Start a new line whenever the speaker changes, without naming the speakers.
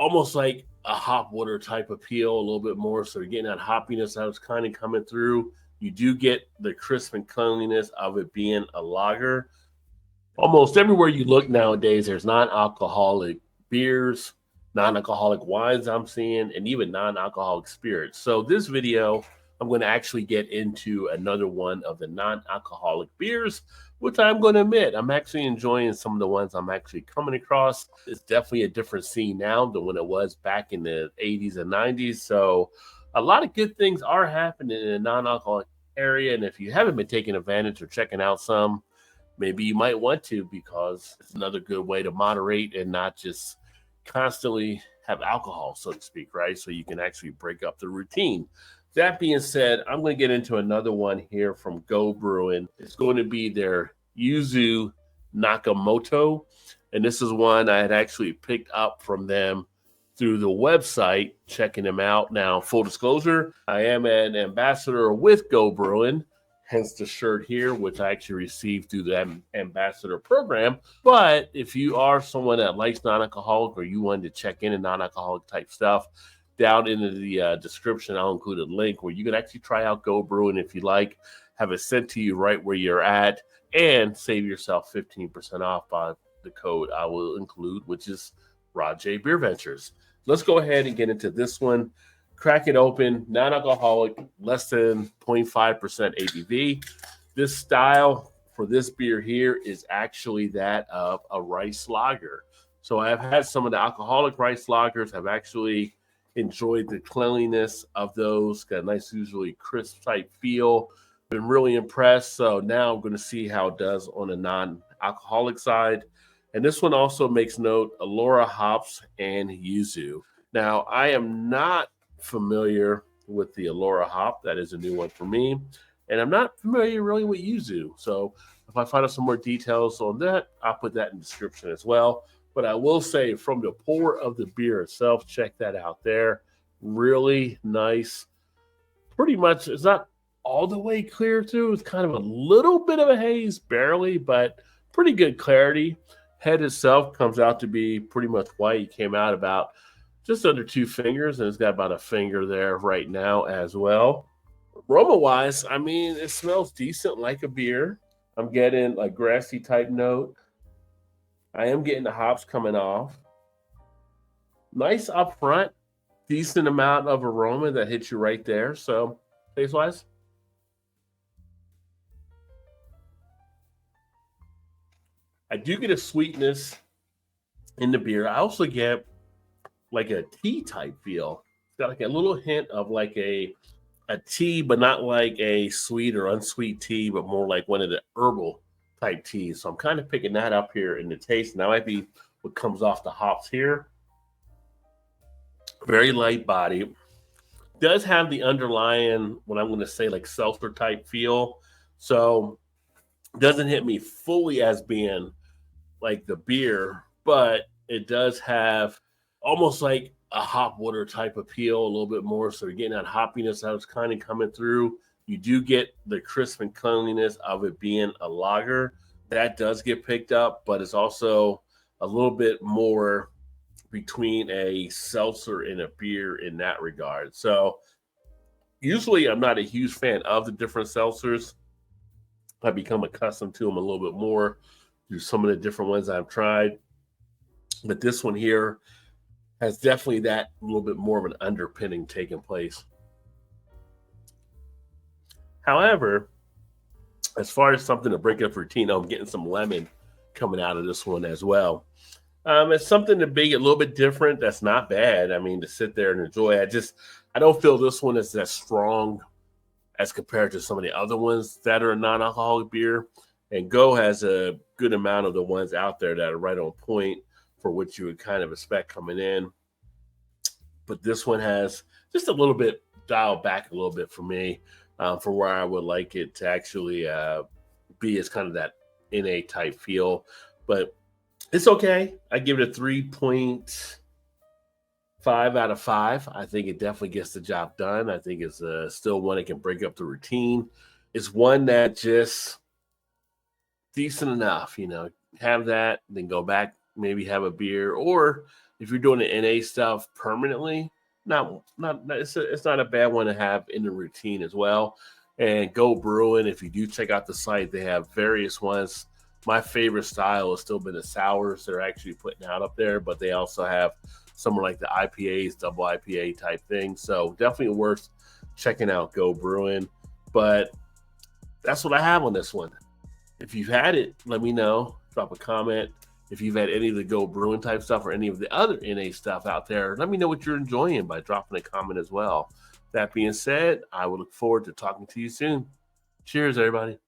almost like a hop water type appeal, a little bit more. So you're getting that hoppiness that was kind of coming through. You do get the crisp and cleanliness of it being a lager. Almost everywhere you look nowadays, there's non-alcoholic beers, non-alcoholic wines I'm seeing, and even non-alcoholic spirits. So this video, I'm going to actually get into another one of the non-alcoholic beers, which I'm going to admit, I'm actually enjoying some of the ones I'm actually coming across. It's definitely a different scene now than when it was back in the 80s and 90s. So a lot of good things are happening in the non-alcoholic area. And if you haven't been taking advantage or checking out some, maybe you might want to, because it's another good way to moderate and not just constantly have alcohol, so to speak, right? So you can actually break up the routine. That being said, I'm going to get into another one here from Go Brewing. It's going to be their Yuzu Nakamoto. And this is one I had actually picked up from them through the website, checking them out. Now, full disclosure, I am an ambassador with Go Brewing, hence the shirt here, which I actually received through the ambassador program. But if you are someone that likes non-alcoholic, or you wanted to check in non-alcoholic type stuff, down in the description, I'll include a link where you can actually try out Go Brewing if you like, have it sent to you right where you're at, and save yourself 15% off by the code I will include, which is Rod J BeerVentures. Let's go ahead and get into this one. Crack it open, non-alcoholic, less than 0.5% ABV. This style for this beer here is actually that of a rice lager. So I've had some of the alcoholic rice lagers. I've actually enjoyed the cleanliness of those. Got a nice, usually crisp type feel. Been really impressed. So now I'm going to see how it does on a non-alcoholic side. And this one also makes note Allura hops and Yuzu. Now, I am not familiar with the Allura hop. That is a new one for me. And I'm not familiar really with Yuzu. So if I find out some more details on that, I'll put that in the description as well. But I will say, from the pour of the beer itself, check that out there. Really nice. Pretty much, it's not all the way clear through. It's kind of a little bit of a haze, barely, but pretty good clarity. Head itself comes out to be pretty much white. It came out about just under 2 fingers, and it's got about a finger there right now as well. Aroma-wise, I mean, it smells decent like a beer. I'm getting a grassy type note. I am getting the hops coming off. Nice up front. Decent amount of aroma that hits you right there. So, taste-wise. I do get a sweetness in the beer. I also get like a tea type feel. It's got like a little hint of like a tea, but not like a sweet or unsweet tea, but more like one of the herbal type teas. So I'm kind of picking that up here in the taste. And that might be what comes off the hops here. Very light body. Does have the underlying, what I'm going to say, like seltzer type feel. So doesn't hit me fully as being like the beer, but it does have almost like a hop water type appeal a little bit more. So you're getting that hoppiness that was kind of coming through. You do get the crisp and cleanliness of it being a lager. That does get picked up, but it's also a little bit more between a seltzer and a beer in that regard. So usually I'm not a huge fan of the different seltzers. I've become accustomed to them a little bit more through some of the different ones I've tried. But this one here has definitely that little bit more of an underpinning taking place. However, as far as something to break up routine, I'm getting some lemon coming out of this one as well. It's something to be a little bit different. That's not bad. I mean, to sit there and enjoy. I don't feel this one is that strong as compared to some of the other ones that are non-alcoholic beer. And Go has a good amount of the ones out there that are right on point for what you would kind of expect coming in. But this one has just a little bit dialed back a little bit for me, for where I would like it to actually be as kind of that NA type feel. But it's okay. I give it a 3.5 out of 5. I think it definitely gets the job done. I think it's still one that can break up the routine. It's one that just decent enough, have that, then go back, maybe have a beer, or if you're doing the NA stuff permanently, it's not a bad one to have in the routine as well. And Go Brewing, if you do check out the site, they have various ones. My favorite style has still been the sours they're actually putting out up there, but they also have somewhere like the IPAs, double IPA type thing. So definitely worth checking out Go Brewing. But that's what I have on this one. If you've had it, let me know. Drop a comment. If you've had any of the Go Brewing type stuff or any of the other NA stuff out there, let me know what you're enjoying by dropping a comment as well. That being said, I will look forward to talking to you soon. Cheers, everybody.